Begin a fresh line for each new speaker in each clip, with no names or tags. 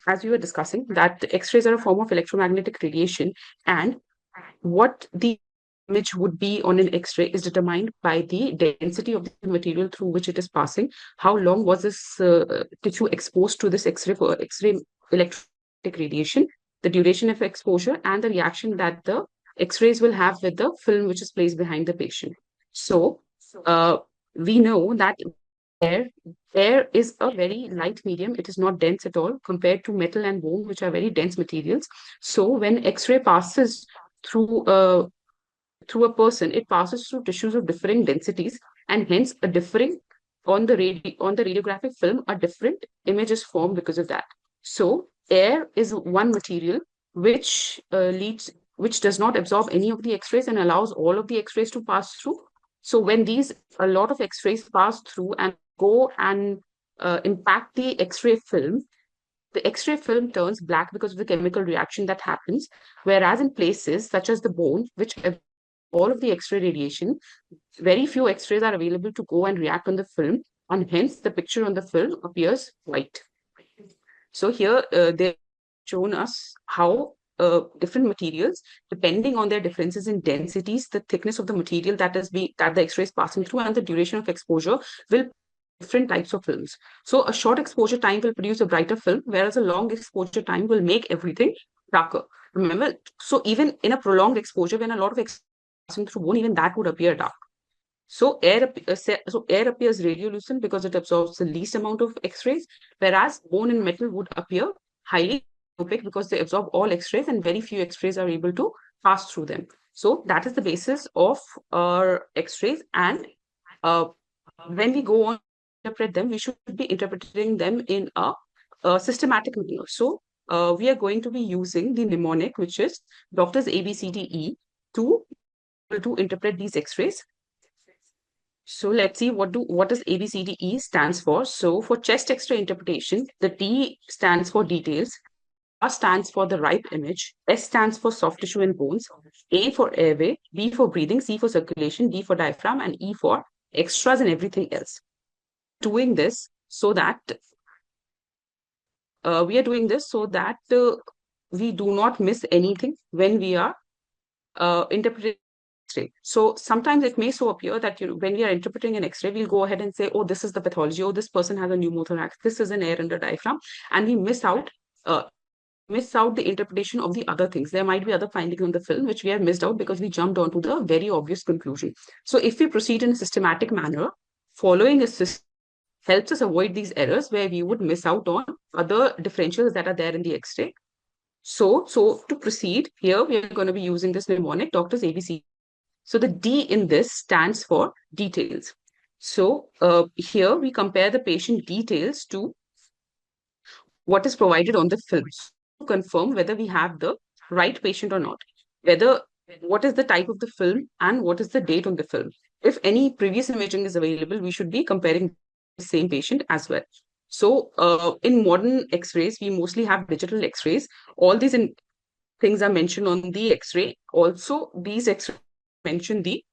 as we were discussing, that the X-rays are a form of electromagnetic radiation, and what the image would be on an X-ray is determined by the density of the material through which it is passing. How long was this tissue exposed to this X-ray for X-ray electromagnetic radiation, the duration of exposure, and the reaction that the X-rays will have with the film which is placed behind the patient. So uh, we know that air, air is a very light medium. It is not dense at all compared to metal and bone, which are very dense materials. So when X-ray passes through through a person, it passes through tissues of differing densities, and hence a differing on the radiographic film, a different image is formed because of that. So air is one material which which does not absorb any of the X-rays and allows all of the X-rays to pass through. So when a lot of X-rays pass through and go and impact the X-ray film, the X-ray film turns black because of the chemical reaction that happens. Whereas in places such as the bone, which all of the X-ray radiation, very few X-rays are available to go and react on the film, and hence the picture on the film appears white. So here they've shown us how different materials, depending on their differences in densities, the thickness of the material that the X-ray is passing through, and the duration of exposure, will different types of films. So a short exposure time will produce a brighter film, whereas a long exposure time will make everything darker. Remember, so even in a prolonged exposure, when a lot of passing through bone, even that would appear dark. So air appears radiolucent because it absorbs the least amount of X-rays, whereas bone and metal would appear highly opaque because they absorb all X-rays and very few X-rays are able to pass through them. So that is the basis of our X-rays, and when we go on to interpret them, we should be interpreting them in a systematic manner. So we are going to be using the mnemonic, which is doctors ABCDE, to interpret these X-rays. So let's see what does ABCDE stands for. So for chest X-ray interpretation, the D stands for details, R stands for the ripe image, S stands for soft tissue and bones, A for airway, B for breathing, C for circulation, D for diaphragm, and E for extras and everything else. Doing this so that we do not miss anything when we are interpreting X-ray. So sometimes it may so appear that when we are interpreting an X-ray, we'll go ahead and say, oh, this is the pathology, oh, this person has a pneumothorax, this is an air under diaphragm, and we miss out the interpretation of the other things. There might be other findings on the film which we have missed out because we jumped onto the very obvious conclusion. So if we proceed in a systematic manner, following a system helps us avoid these errors where we would miss out on other differentials that are there in the X-ray. So to proceed, here we are going to be using this mnemonic, doctors ABC. So the D in this stands for details. So here we compare the patient details to what is provided on the film to confirm whether we have the right patient or not, what is the type of the film and what is the date on the film. If any previous imaging is available, we should be comparing the same patient as well. So in modern X-rays, we mostly have digital X-rays. All these things are mentioned on the X-ray. Also, these X-rays mention the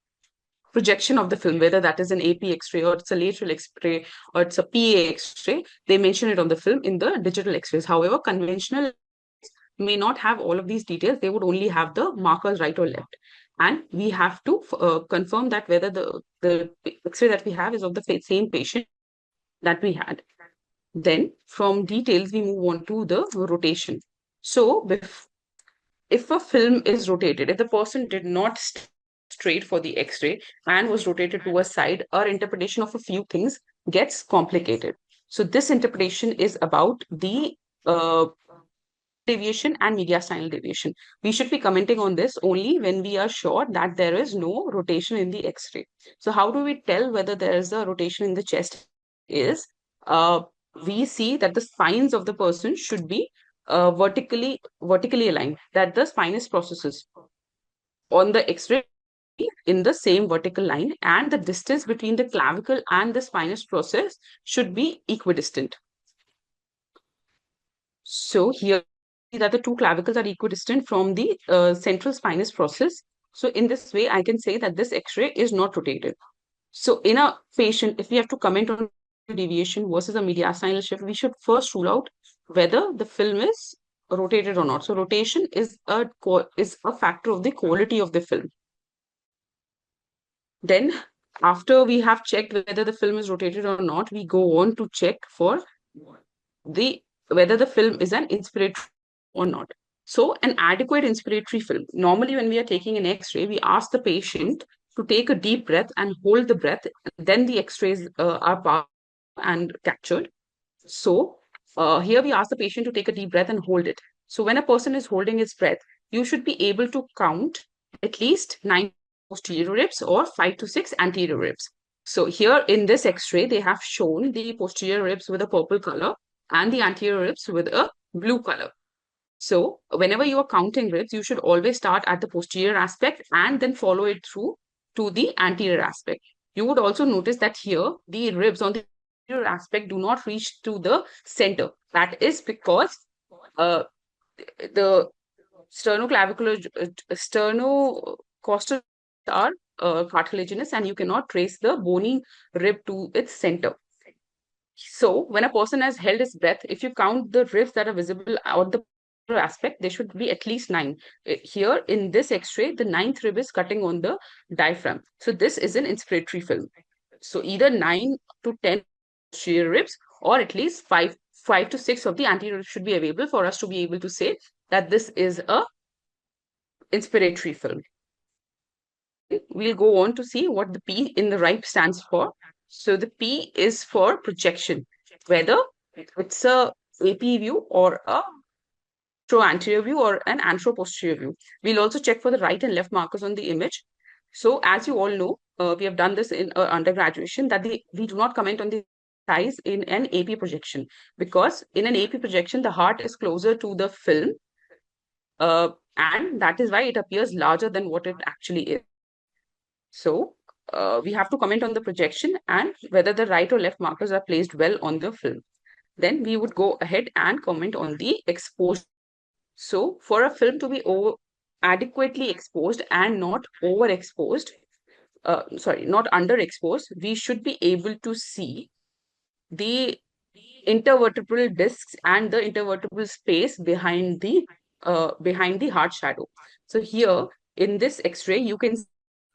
projection of the film, whether that is an AP X-ray or it's a lateral X-ray or it's a PA X-ray. They mention it on the film in the digital X-rays. However, conventional may not have all of these details. They would only have the markers right or left. And we have to confirm that whether the X-ray that we have is of the same patient that we had. Then from details, we move on to the rotation. So if a film is rotated, if the person did not straight for the X-ray and was rotated to a side, our interpretation of a few things gets complicated. So this interpretation is about the deviation and mediastinal deviation. We should be commenting on this only when we are sure that there is no rotation in the X-ray. So how do we tell whether there is a rotation in the chest? We see that the spines of the person should be vertically aligned, that the spinous processes on the X-ray in the same vertical line, and the distance between the clavicle and the spinous process should be equidistant. So here that the two clavicles are equidistant from the central spinous process. So in this way, I can say that this X-ray is not rotated. So in a patient, if we have to comment on deviation versus a mediastinal shift, we should first rule out whether the film is rotated or not. So rotation is a factor of the quality of the film. Then after we have checked whether the film is rotated or not, we go on to check for the whether the film is an inspiratory or not. So an adequate inspiratory film. Normally, when we are taking an X-ray, we ask the patient to take a deep breath and hold the breath. Then the X-rays are passed and captured. So here we ask the patient to take a deep breath and hold it. So when a person is holding his breath, you should be able to count at least 9 posterior ribs or 5 to 6 anterior ribs. So here in this X-ray, they have shown the posterior ribs with a purple color and the anterior ribs with a blue color. So whenever you are counting ribs, you should always start at the posterior aspect and then follow it through to the anterior aspect. You would also notice that here the ribs on the anterior aspect do not reach to the center. That is because uh, the sternoclavicular, sternocostal are cartilaginous and you cannot trace the bony rib to its center. So when a person has held his breath, if you count the ribs that are visible on the aspect, there should be at least 9. Here in this X-ray, the 9th rib is cutting on the diaphragm. So this is an inspiratory film. So either 9 to 10 posterior ribs or at least 5 to 6 of the anterior ribs should be available for us to be able to say that this is a inspiratory film. We'll go on to see what the P in the right stands for. So the P is for projection, whether it's a AP view or a anterior view or an anteroposterior view. We'll also check for the right and left markers on the image. So as you all know, we have done this in undergraduation that we do not comment on the size in an AP projection because in an AP projection, the heart is closer to the film and that is why it appears larger than what it actually is. So we have to comment on the projection and whether the right or left markers are placed well on the film. Then we would go ahead and comment on the exposure. So for a film to be adequately exposed and not overexposed, not underexposed, we should be able to see the intervertebral discs and the intervertebral space behind the heart shadow. So here in this X-ray, you can see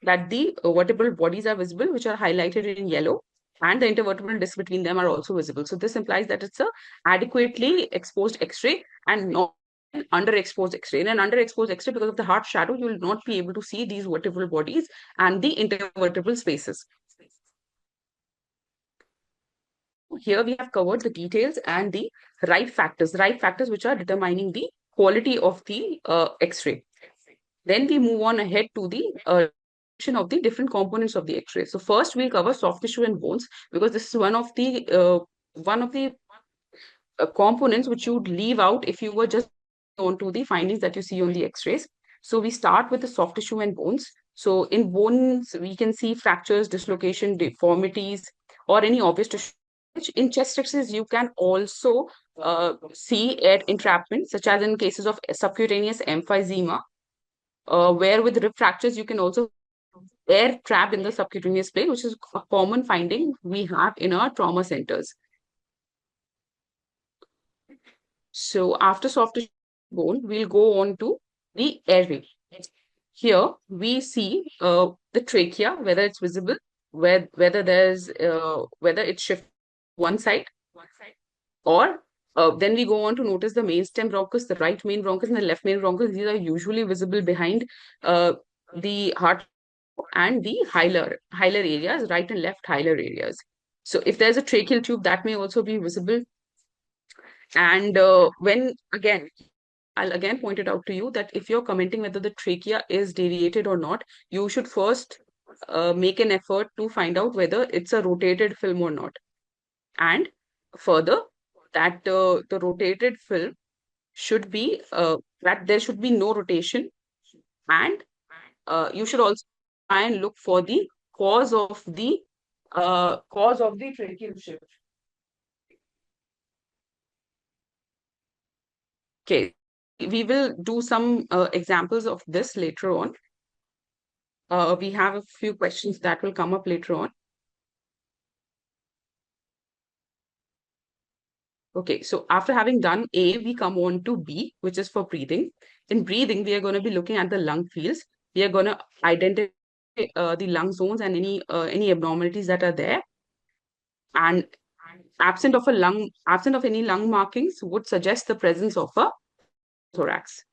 that the vertebral bodies are visible, which are highlighted in yellow, and the intervertebral discs between them are also visible. So this implies that it's a adequately exposed X-ray and not an underexposed X-ray. In an underexposed X-ray, because of the heart shadow, you will not be able to see these vertebral bodies and the intervertebral spaces. Here we have covered the details and the right factors which are determining the quality of the X-ray. Then we move on ahead to the of the different components of the X-ray. So first we'll cover soft tissue and bones because this is one of the components which you would leave out if you were just on to the findings that you see on the X-rays. So we start with the soft tissue and bones. So in bones, we can see fractures, dislocation, deformities, or any obvious tissue. In chest X-rays, you can also see air entrapment, such as in cases of subcutaneous emphysema, where with rib fractures, you can also air trapped in the subcutaneous plate, which is a common finding we have in our trauma centers. So after soft tissue bone, we'll go on to the airway. Here we see the trachea, whether it's visible, whether there's whether it's shifted one side, or then we go on to notice the main stem bronchus, the right main bronchus, and the left main bronchus. These are usually visible behind the heart and the hilar areas, right and left hilar areas. So if there's a tracheal tube, that may also be visible. And when again, I'll again point it out to you that if you're commenting whether the trachea is deviated or not, you should first make an effort to find out whether it's a rotated film or not. And further, that the rotated film should be that there should be no rotation, and you should also try and look for the cause of the tracheal shift. Okay, we will do some examples of this later on. We have a few questions that will come up later on. Okay, so after having done A, we come on to B, which is for breathing. In breathing, we are going to be looking at the lung fields. We are going to identify the lung zones and any abnormalities that are there. And absent of any lung markings would suggest the presence of a thorax.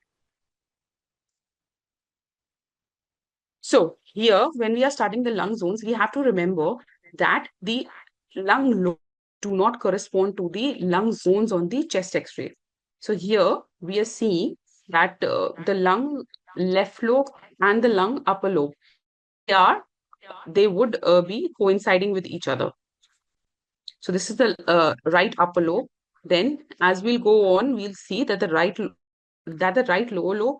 So here, when we are studying the lung zones, we have to remember that the lung lobes do not correspond to the lung zones on the chest X-ray. So here we are seeing that the lung left lobe and the lung upper lobe, they would be coinciding with each other. So this is the right upper lobe. Then as we'll go on, we'll see that the right lower lobe,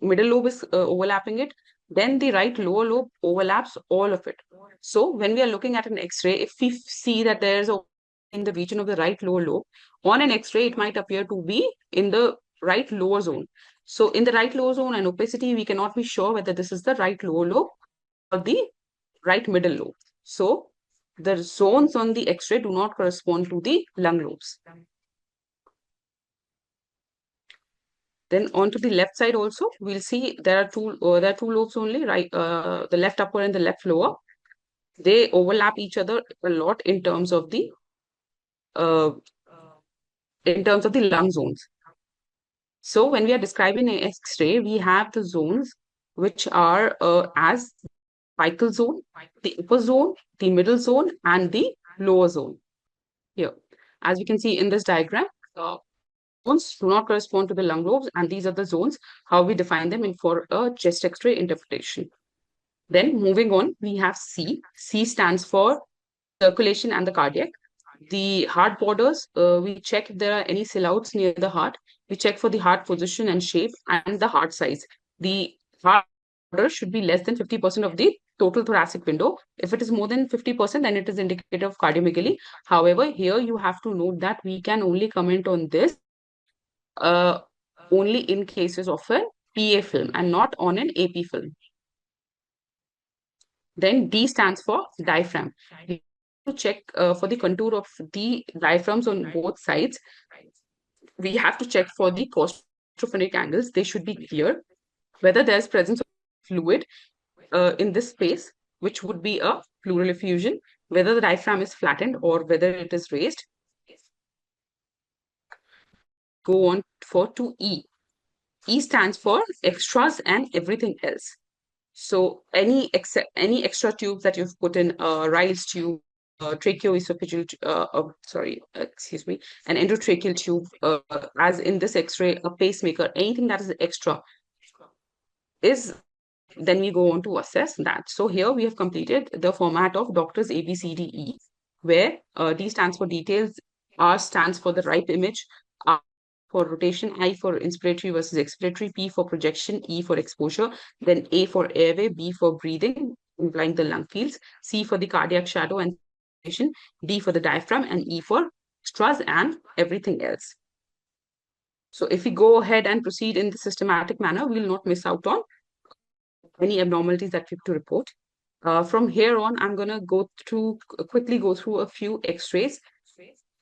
middle lobe is overlapping it. Then the right lower lobe overlaps all of it. So when we are looking at an X-ray, if we see that there's a in the region of the right lower lobe, on an X-ray, it might appear to be in the right lower zone. So in the right lower zone and opacity, we cannot be sure whether this is the right lower lobe or the right middle lobe. So the zones on the X-ray do not correspond to the lung lobes. Then on to the left side also, we'll see there are two lobes only, right? The left upper and the left lower. They overlap each other a lot uh, in terms of the lung zones. So when we are describing an X-ray, we have the zones which are as vital zone, the upper zone, the middle zone, and the lower zone. Here, as we can see in this diagram, zones do not correspond to the lung lobes, and these are the zones, how we define them in for a chest X-ray interpretation. Then moving on, we have C. C stands for circulation and the cardiac. The heart borders, we check if there are any silhouettes near the heart. We check for the heart position and shape and the heart size. The heart border should be less than 50% of the total thoracic window. If it is more than 50%, then it is indicative of cardiomegaly. However, here you have to note that we can only comment on this uh, only in cases of a PA film and not on an AP film. Then D stands for diaphragm. We have to check for the contour of the diaphragms on both sides. We have to check for the claustrophonic angles. They should be clear. Whether there's presence of fluid in this space, which would be a pleural effusion, whether the diaphragm is flattened or whether it is raised. Go on for to E. E stands for extras and everything else. So any extra tubes that you've put in, Riles tube, tracheoesophageal, excuse me, an endotracheal tube, as in this X-ray, a pacemaker, anything that is extra is, then we go on to assess that. So here we have completed the format of doctors A, B, C, D, E, where D stands for details, R stands for the ripe image, R for rotation, I for inspiratory versus expiratory, P for projection, E for exposure, then A for airway, B for breathing, implying the lung fields, C for the cardiac shadow and D for the diaphragm, and E for extras and everything else. So if we go ahead and proceed in the systematic manner, we will not miss out on any abnormalities that we have to report. From here on, I'm going to quickly go through a few X-rays,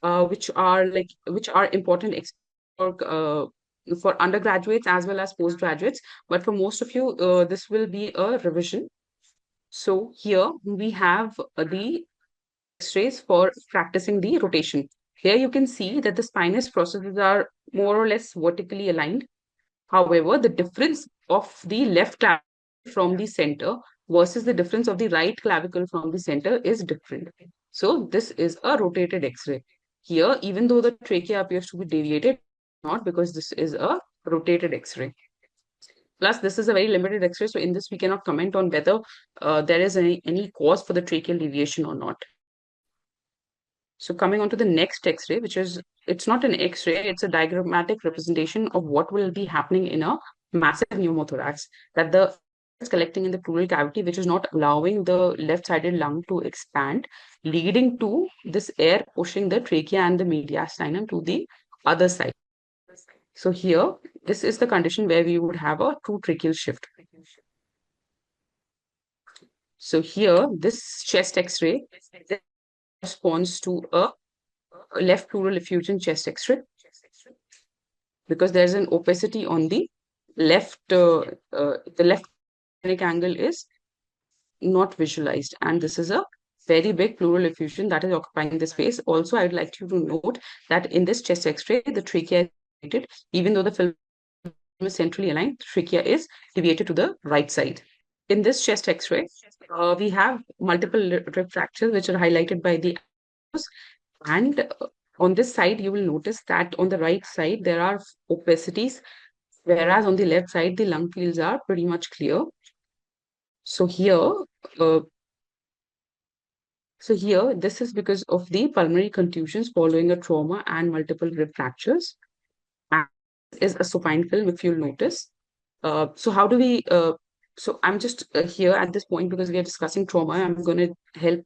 which are important for undergraduates as well as postgraduates. But for most of you, this will be a revision. So here we have the X-rays for practicing the rotation. Here you can see that the spinous processes are more or less vertically aligned. However, the difference of the left clavicle from the center versus the difference of the right clavicle from the center is different. So this is a rotated X-ray. Here, even though the trachea appears to be deviated, not, because this is a rotated X-ray. Plus, this is a very limited X-ray, so in this we cannot comment on whether there is any cause for the tracheal deviation or not. So coming on to the next X-ray, it's not an X-ray, it's a diagrammatic representation of what will be happening in a massive pneumothorax, that the is collecting in the pleural cavity, which is not allowing the left-sided lung to expand, leading to this air pushing the trachea and the mediastinum to the other side. So here, this is the condition where we would have a true tracheal shift. So here, this chest X-ray responds to a left pleural effusion chest X-ray because there's an opacity on the left angle is not visualized, and this is a very big pleural effusion that is occupying the space. Also, I'd like you to note that in this chest X-ray, the trachea is deviated, even though the film is centrally aligned, the trachea is deviated to the right side. In this chest X-ray, we have multiple rib fractures which are highlighted by the arrows, and on this side, you will notice that on the right side there are opacities, whereas on the left side the lung fields are pretty much clear. So here, uh, this is because of the pulmonary contusions following a trauma and multiple rib fractures. And this is a supine film, if you'll notice. So how do we? So I'm just here at this point because we are discussing trauma. I'm going to help.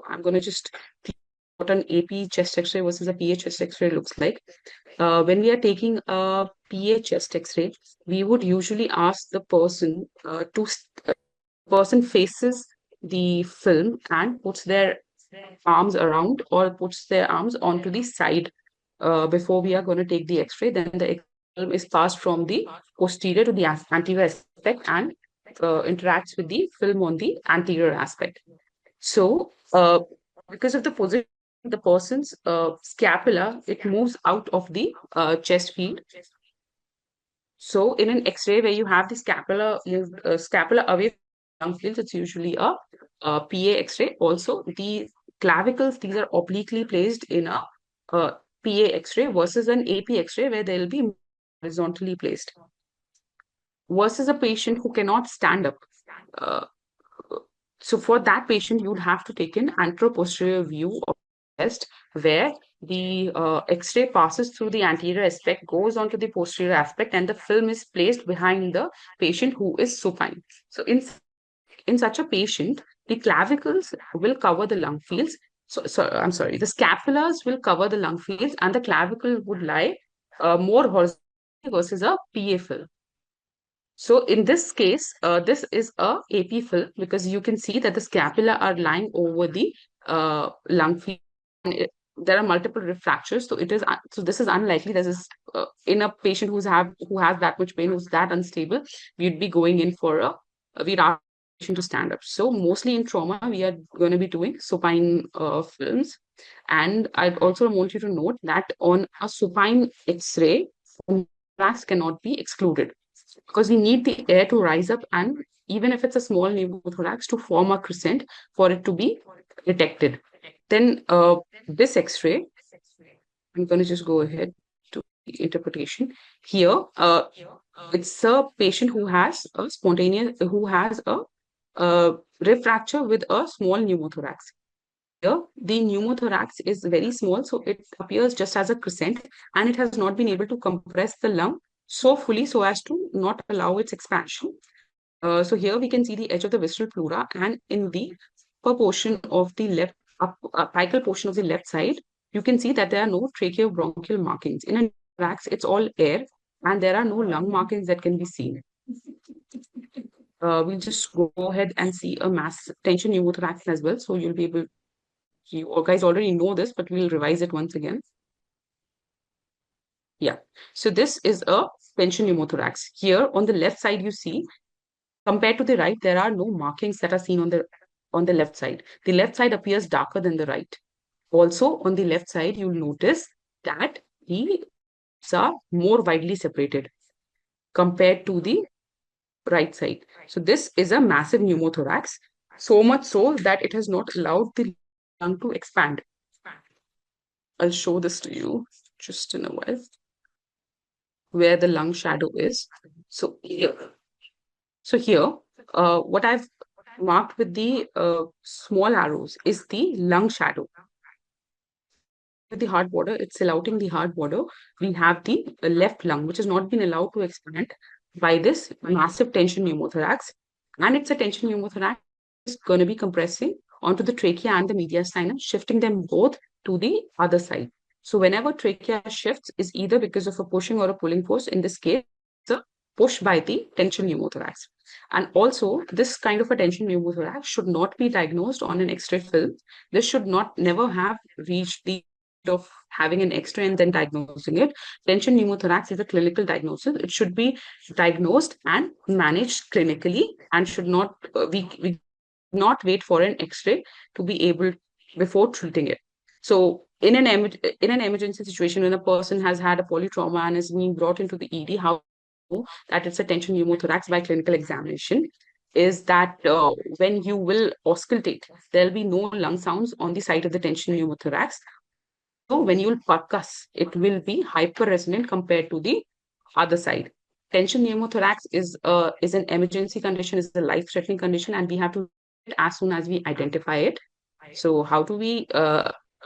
I'm going to just what an AP chest X-ray versus a PA chest X-ray looks like. When we are taking a PA chest X-ray, we would usually ask the person person faces the film and puts their arms around or puts their arms onto the side before we are going to take the X-ray. Then the film is passed from the posterior to the anterior aspect and interacts with the film on the anterior aspect. So, because of the position of the person's scapula, it moves out of the chest field. So, in an X-ray where you have the scapula away from the lung fields, it's usually a PA X-ray. Also, the clavicles, these are obliquely placed in a PA X-ray versus an AP X-ray where they'll be horizontally placed. Versus a patient who cannot stand up. So for that patient, you would have to take an anteroposterior view of the chest where the X-ray passes through the anterior aspect, goes onto the posterior aspect, and the film is placed behind the patient who is supine. So in such a patient, the clavicles will cover the lung fields. So I'm sorry, the scapulas will cover the lung fields, and the clavicle would lie more horizontally versus a PA film. So in this case, this is a AP fill because you can see that the scapula are lying over the lung field. And there are multiple rib fractures, so it is so this is unlikely. This is in a patient who has that much pain, who's that unstable. We'd be going in for we'd ask the patient to stand up. So mostly in trauma, we are going to be doing supine films, and I also want you to note that on a supine X-ray, thorax cannot be excluded because we need the air to rise up, and even if it's a small pneumothorax, to form a crescent for it to be detected. Then this X-ray, I'm going to just go ahead to the interpretation. Here, it's a patient who has a rib fracture with a small pneumothorax. Here, the pneumothorax is very small, so it appears just as a crescent, and it has not been able to compress the lung so fully so as to not allow its expansion. So here we can see the edge of the visceral pleura, and in the upper portion of the apical portion of the left side, you can see that there are no tracheobronchial markings. In a pneumothorax, it's all air, and there are no lung markings that can be seen. We'll just go ahead and see a mass tension pneumothorax as well, so you'll be able. You guys already know this, but we'll revise it once again. Yeah. So this is a tension pneumothorax. Here on the left side, you see, compared to the right, there are no markings that are seen on the left side. The left side appears darker than the right. Also, on the left side, you'll notice that the ribs are more widely separated compared to the right side. So this is a massive pneumothorax, so much so that it has not allowed the lung to expand. I'll show this to you just in a while, where the lung shadow is. So here, what I've marked with the small arrows is the lung shadow. With the hard border, it's surrounding the hard border. We have the left lung, which has not been allowed to expand by this massive tension pneumothorax. And it's a tension pneumothorax is going to be compressing onto the trachea and the mediastinum, shifting them both to the other side. So whenever trachea shifts is either because of a pushing or a pulling force. In this case, it's a push by the tension pneumothorax. And also, this kind of a tension pneumothorax should not be diagnosed on an X-ray film. This should not never have reached the of having an X-ray and then diagnosing it. Tension pneumothorax is a clinical diagnosis. It should be diagnosed and managed clinically and should not we not wait for an X-ray to be able before treating it. So in an emergency situation when a person has had a polytrauma and is being brought into the ED, how that it's a tension pneumothorax by clinical examination is that when you will auscultate, there'll be no lung sounds on the side of the tension pneumothorax. So when you will percuss, it will be hyper resonant compared to the other side. Tension pneumothorax is an emergency condition, is a life threatening condition, and we have to it as soon as we identify it. So how do we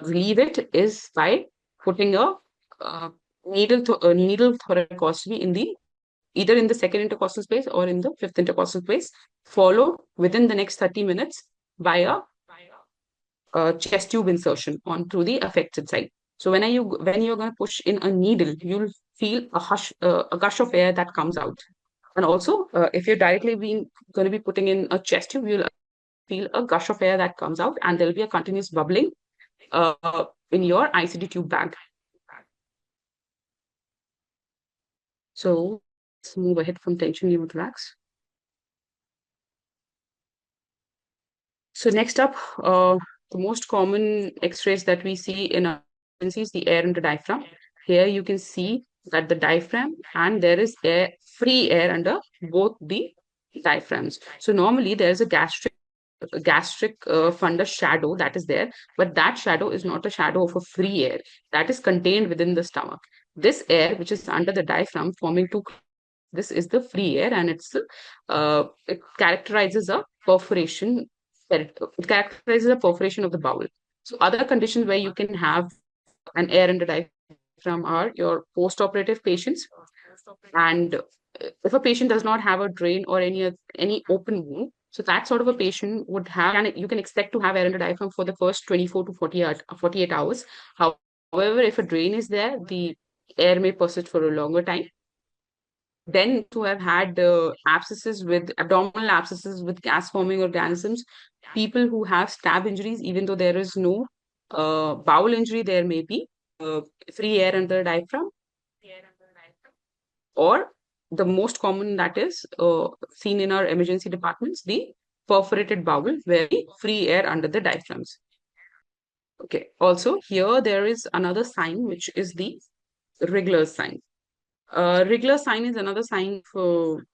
relieve it is by putting a uh, needle thoracostomy in the either in the second intercostal space or in the fifth intercostal space, followed within the next 30 minutes by a chest tube insertion onto the affected side. So when you're going to push in a needle, you'll feel a gush of air that comes out. And also, if you're directly being going to be putting in a chest tube, you'll feel a gush of air that comes out, and there'll be a continuous bubbling in your ICD tube bag. So let's move ahead from tension pneumothorax. So next up, the most common X-rays that we see in our emergencies, the air in the diaphragm. Here you can see that the diaphragm and there is free air under both the diaphragms. So normally there is a gastric fundus shadow that is there, but that shadow is not a shadow of a free air that is contained within the stomach. This air, which is under the diaphragm, forming two, this is the free air, and it characterizes a perforation. It characterizes a perforation of the bowel. So other conditions where you can have an air in the diaphragm are your post-operative patients, and if a patient does not have a drain or any open wound, so that sort of a patient would have, and you can expect to have air in the diaphragm for the first 24 to 48 hours. However, if a drain is there, the air may persist for a longer time. Then to have had abscesses with abdominal abscesses with gas forming organisms, people who have stab injuries, even though there is no bowel injury, there may be free air under the diaphragm, or the most common that is seen in our emergency departments, the perforated bowel, where the free air under the diaphragms. Okay. Also, here there is another sign, which is the Wriggler's sign. Wriggler's sign is another sign for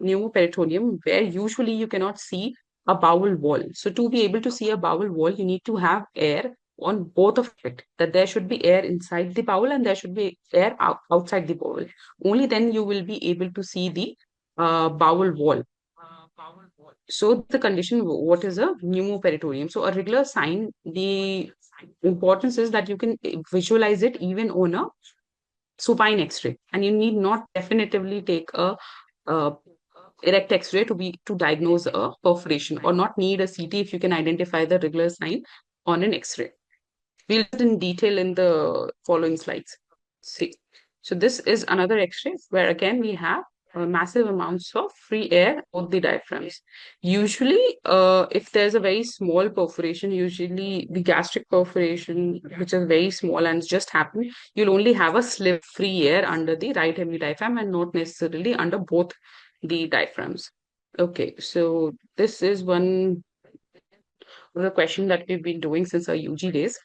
pneumoperitoneum, where usually you cannot see a bowel wall. So to be able to see a bowel wall, you need to have air on both of it, that there should be air inside the bowel and there should be air outside the bowel. Only then you will be able to see the bowel wall. So the condition, what is a pneumoperitoneum? So a regular sign, the importance is that you can visualize it even on a supine X-ray, and you need not definitively take a erect X-ray to diagnose a perforation, or not need a CT if you can identify the regular sign on an X-ray. We'll do it in detail in the following slides. See, so this is another X-ray where again we have massive amounts of free air on the diaphragms. Usually, if there's a very small perforation, usually the gastric perforation, which is very small and it's just happened, you'll only have a slip free air under the right hemi diaphragm and not necessarily under both the diaphragms. Okay, so this is one of the question that we've been doing since our UG days.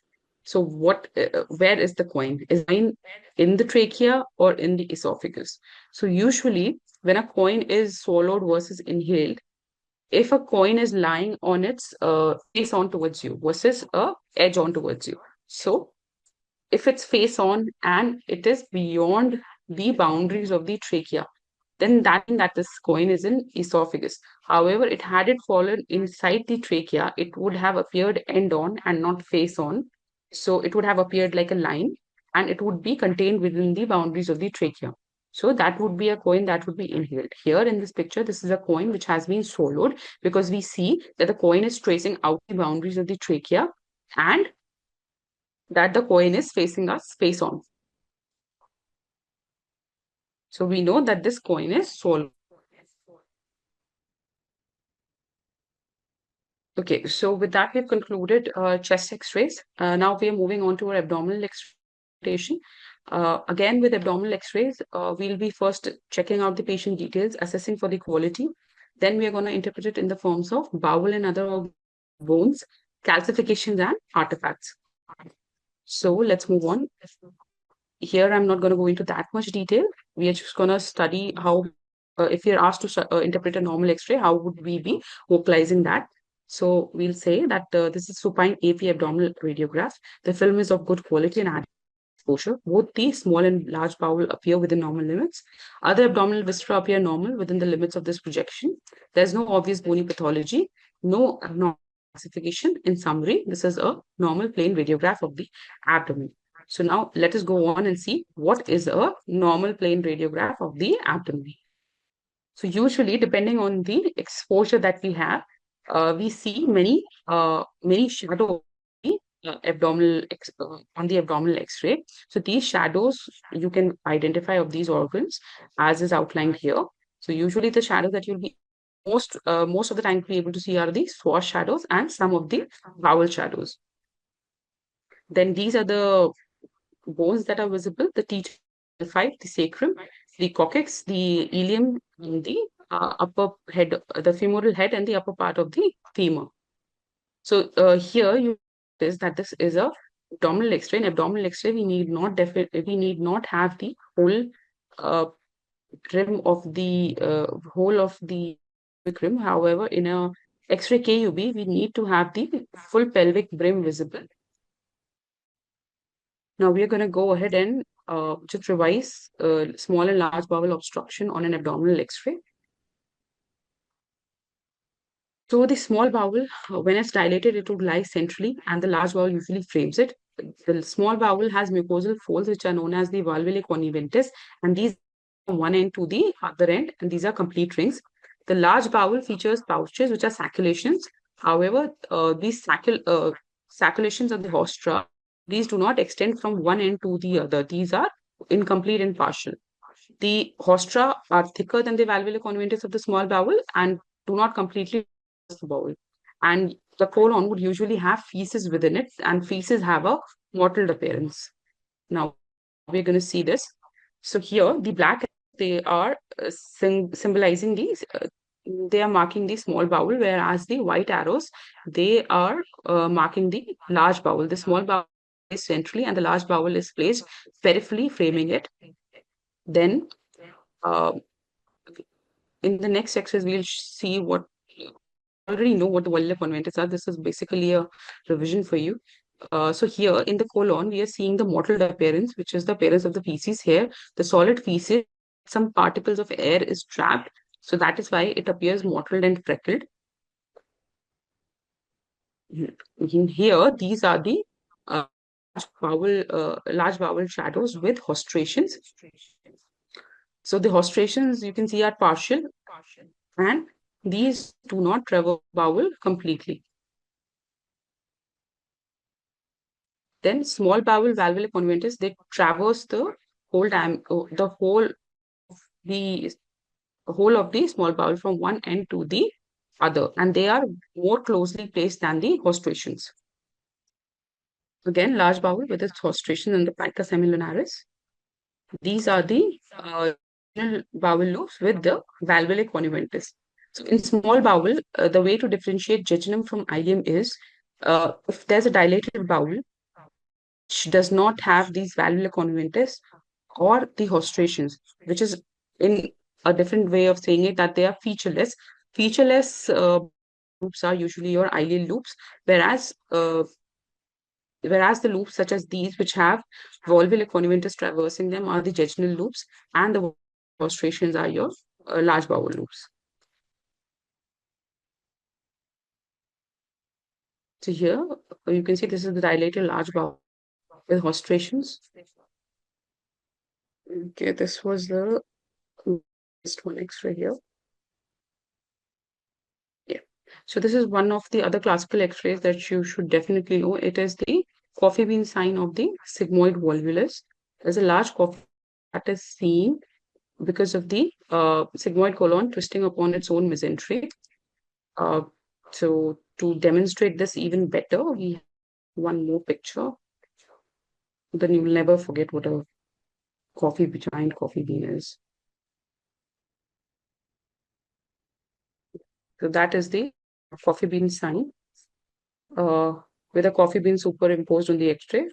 So where is the coin? Is it in the trachea or in the esophagus? So usually when a coin is swallowed versus inhaled, if a coin is lying on its face on towards you versus a edge on towards you. So if it's face on and it is beyond the boundaries of the trachea, then that this coin is in esophagus. However, had it fallen inside the trachea, it would have appeared end on and not face on. So it would have appeared like a line, and it would be contained within the boundaries of the trachea. So that would be a coin that would be inhaled. Here in this picture, this is a coin which has been swallowed, because we see that the coin is tracing out the boundaries of the trachea and that the coin is facing us face on. So we know that this coin is swallowed. Okay, so with that, we've concluded chest x-rays. Now we are moving on to our abdominal x-ray. Again, with abdominal x-rays, we'll be first checking out the patient details, assessing for the quality. Then we are going to interpret it in the forms of bowel and other bones, calcifications, and artifacts. So let's move on. Here, I'm not going to go into that much detail. We are just going to study how, if we are asked to interpret a normal X-ray, how would we be vocalizing that? So we'll say that this is supine AP abdominal radiograph. The film is of good quality and adequate exposure. Both the small and large bowel appear within normal limits. Other abdominal viscera appear normal within the limits of this projection. There's no obvious bony pathology, no abnormal classification. In summary, this is a normal plain radiograph of the abdomen. So now let us go on and see what is a normal plain radiograph of the abdomen. So usually, depending on the exposure that we have, we see many shadows on the abdominal X-ray. So these shadows you can identify of these organs as is outlined here. So usually the shadows that you'll be most of the time be able to see are the swash shadows and some of the bowel shadows. Then these are the bones that are visible: the T5, the sacrum, the coccyx, the ilium, and the upper head, the femoral head, and the upper part of the femur. So here you notice that this is a abdominal X-ray. In abdominal X-ray, we need not have the uh, whole of the pelvic rim. However, in a X-ray KUB, we need to have the full pelvic brim visible. Now we are going to go ahead and just revise small and large bowel obstruction on an abdominal X-ray. So the small bowel, when it's dilated, it would lie centrally, and the large bowel usually frames it. The small bowel has mucosal folds, which are known as the valvulae conjuventus, and these from one end to the other end, and these are complete rings. The large bowel features pouches, which are saculations. However, these saculations of the rostra, these do not extend from one end to the other. These are incomplete and partial. The rostra are thicker than the valvular conjunctus of the small bowel and do not completely cover the bowel. And the colon would usually have feces within it, and feces have a mottled appearance. Now we're going to see this. So here, the black, they are symbolizing these. They are marking the small bowel, whereas the white arrows, they are marking the large bowel. The small bowel is centrally, and the large bowel is placed peripherally, framing it. Then uh, in the next sections, we'll see what already know what the valvular conjunctus are. This is basically a revision for you. So here in the colon, we are seeing the mottled appearance, which is the appearance of the feces. Here, the solid feces, some particles of air is trapped. So that is why it appears mottled and freckled. In here, these are the uh, large bowel shadows with hostrations. So the hostrations you can see are partial, and these do not traverse bowel completely. Then small bowel valvular conjunctus, they traverse the whole of the small bowel from one end to the other, and they are more closely placed than the hostrations. Again, large bowel with its hostration and the pica semilunaris. These are the bowel loops with the valvular conjunctus. So in small bowel, the way to differentiate jejunum from ileum is if there's a dilated bowel which does not have these valvular conjunctus or the hostrations, which is in a different way of saying it that they are featureless. Featureless loops are usually your ileal loops, whereas the loops such as these, which have valvular conjunctus traversing them, are the jejunal loops, and the hostrations are your large bowel loops. So here you can see this is the dilated large bowel with hostrations. Okay, this was the next one X-ray here. Yeah. So this is one of the other classical X-rays that you should definitely know. It is the coffee bean sign of the sigmoid volvulus. There's a large coffee that is seen because of the sigmoid colon twisting upon its own mesentery. Uh, so to demonstrate this even better, we have one more picture. Then you'll never forget what a giant coffee bean is. So that is the coffee bean sign, uh, with a coffee bean superimposed on the X-ray.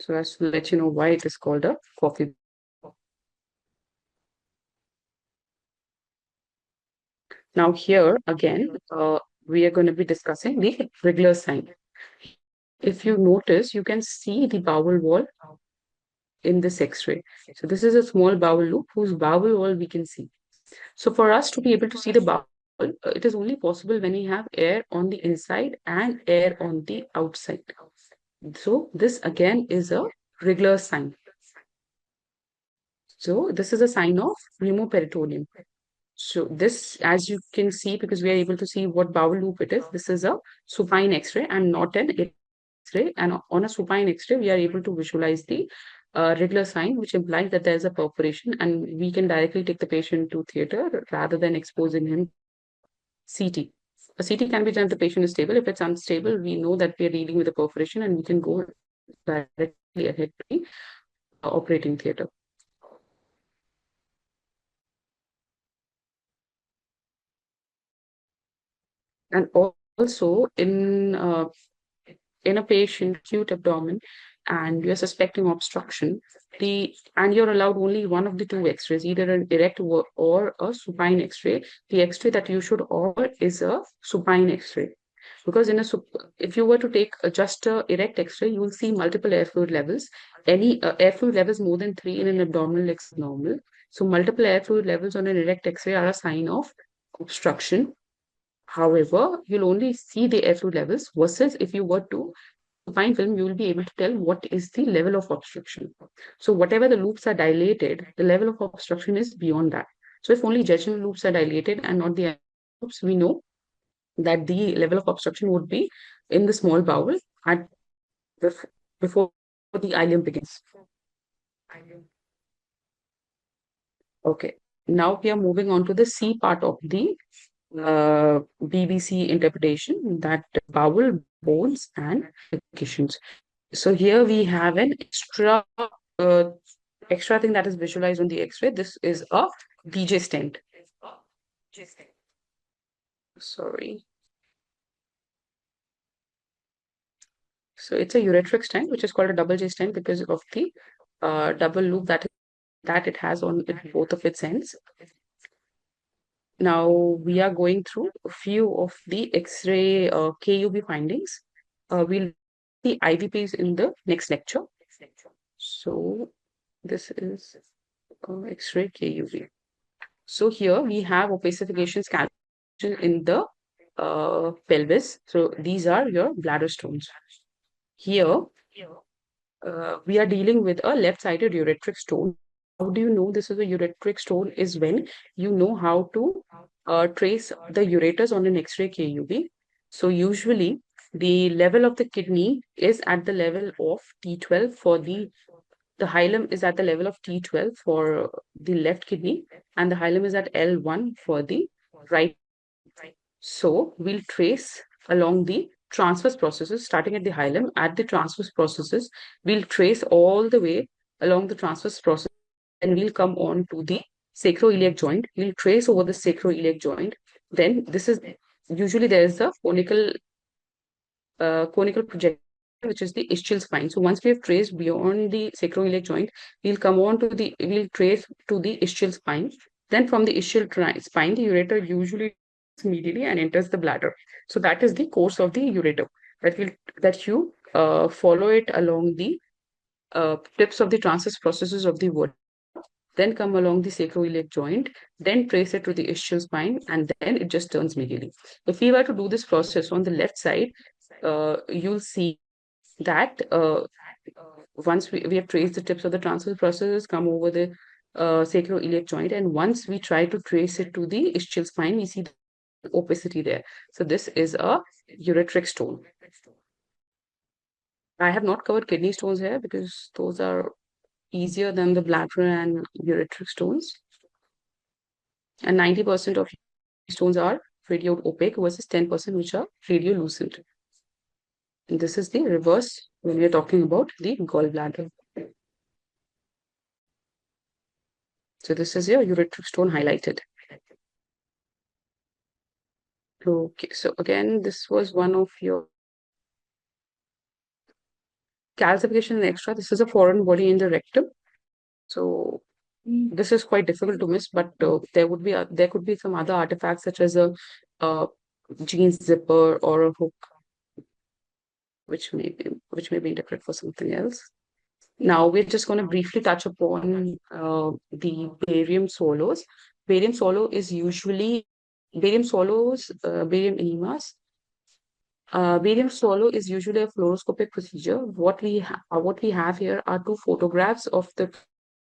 So that's to let you know why it is called a coffee. Now here again, we are going to be discussing the regular sign. If you notice, you can see the bowel wall in this X-ray. So this is a small bowel loop whose bowel wall we can see. So for us to be able to see the bowel, it is only possible when we have air on the inside and air on the outside. So this again is a regular sign. So this is a sign of pneumoperitoneum. So this, as you can see, because we are able to see what bowel loop it is, this is a supine X-ray and not an X-ray. And on a supine X-ray, we are able to visualize the regular sign, which implies that there is a perforation, and we can directly take the patient to theater rather than exposing him CT. A CT can be done if the patient is stable. If it's unstable, we know that we are dealing with a perforation, and we can go directly ahead to the operating theater. And also in a patient acute abdomen and you're suspecting obstruction, the and you're allowed only one of the two X-rays, either an erect or a supine X-ray. The X-ray that you should order is a supine X-ray. Because if you were to take just a erect X-ray, you will see multiple air fluid levels. Any air fluid levels more than 3 in an abdominal X is normal. So multiple air fluid levels on an erect X-ray are a sign of obstruction. However, you'll only see the air fluid levels versus if you were to fine film, you will be able to tell what is the level of obstruction. So whatever the loops are dilated, the level of obstruction is beyond that. So if only jejunal loops are dilated and not the loops, we know that the level of obstruction would be in the small bowel at before the ileum begins. Okay. Now we are moving on to the C part of the BBC interpretation, that bowel, bones, and applications. So here we have an uh, extra thing that is visualized on the X-ray. This is a DJ stent. Sorry. So it's a ureteric stent, which is called a double J stent because of the double loop that it has on both of its ends. Now we are going through a few of the X-ray KUB findings. We'll see IVPs in the next lecture. So this is X-ray KUB. So here we have opacification scan in the pelvis. So these are your bladder stones. Here we are dealing with a left-sided ureteric stone. How do you know this is a ureteric stone? Is when you know how to trace the ureters on an X-ray KUB. So usually the level of the kidney is at the level of T12 for the hilum is at the level of T12 for the left kidney, and the hilum is at L1 for the right. So we'll trace along the transverse processes, starting at the hilum. At the transverse processes, we'll trace all the way along the transverse process, and we'll come on to the sacroiliac joint. We'll trace over the sacroiliac joint. Then this is usually there is a conical projection, which is the ischial spine. So once we have traced beyond the sacroiliac joint, we'll trace to the ischial spine. Then from the ischial spine, the ureter usually immediately and enters the bladder. So that is the course of the ureter that you follow it along the tips of the transverse processes of the vertebra, then come along the sacroiliac joint, then trace it to the ischial spine, and then it just turns medially. If we were to do this process on the left side, you'll see that once we have traced the tips of the transverse processes, come over the sacroiliac joint, and once we try to trace it to the ischial spine, we see the opacity there. So this is a ureteric stone. I have not covered kidney stones here because those are easier than the bladder and ureteric stones. And 90% of stones are radio opaque versus 10% which are radiolucent. And this is the reverse when we are talking about the gallbladder. So this is your ureteric stone highlighted. Okay, so again, this was one of your calcification and extra. This is a foreign body in the rectum. So this is quite difficult to miss, but there could be some other artifacts such as a jeans zipper or a hook, which may be interpreted for something else. Now we're just going to briefly touch upon the barium swallows. Barium swallow is usually barium swallows, barium enemas. Barium swallow is usually a fluoroscopic procedure. What we have here are two photographs of the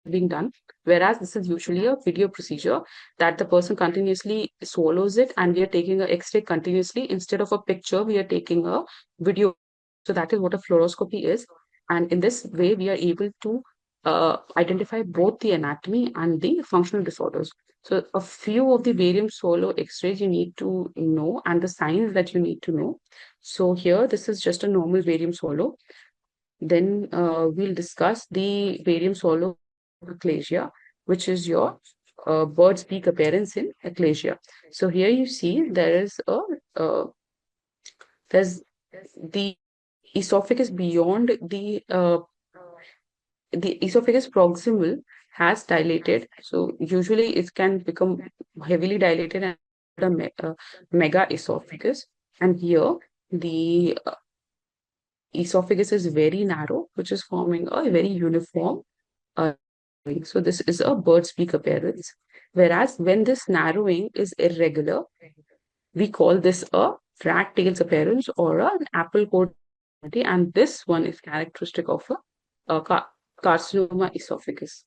being done, whereas this is usually a video procedure that the person continuously swallows it, and we are taking a X-ray continuously instead of a picture. We are taking a video. So that is what a fluoroscopy is, and in this way, we are able to identify both the anatomy and the functional disorders. So a few of the barium swallow X-rays you need to know and the signs that you need to know. So here, this is just a normal barium swallow. Then we'll discuss the barium swallow achalasia, which is your bird's beak appearance in achalasia. So here you see uh, there's the esophagus beyond the esophagus proximal has dilated. So usually it can become heavily dilated and mega esophagus. And here the esophagus is very narrow, which is forming a very uniform. Uh, so this is a bird's beak appearance. Whereas when this narrowing is irregular, we call this a rat tails appearance or an apple core, and this one is characteristic of a carcinoma esophagus.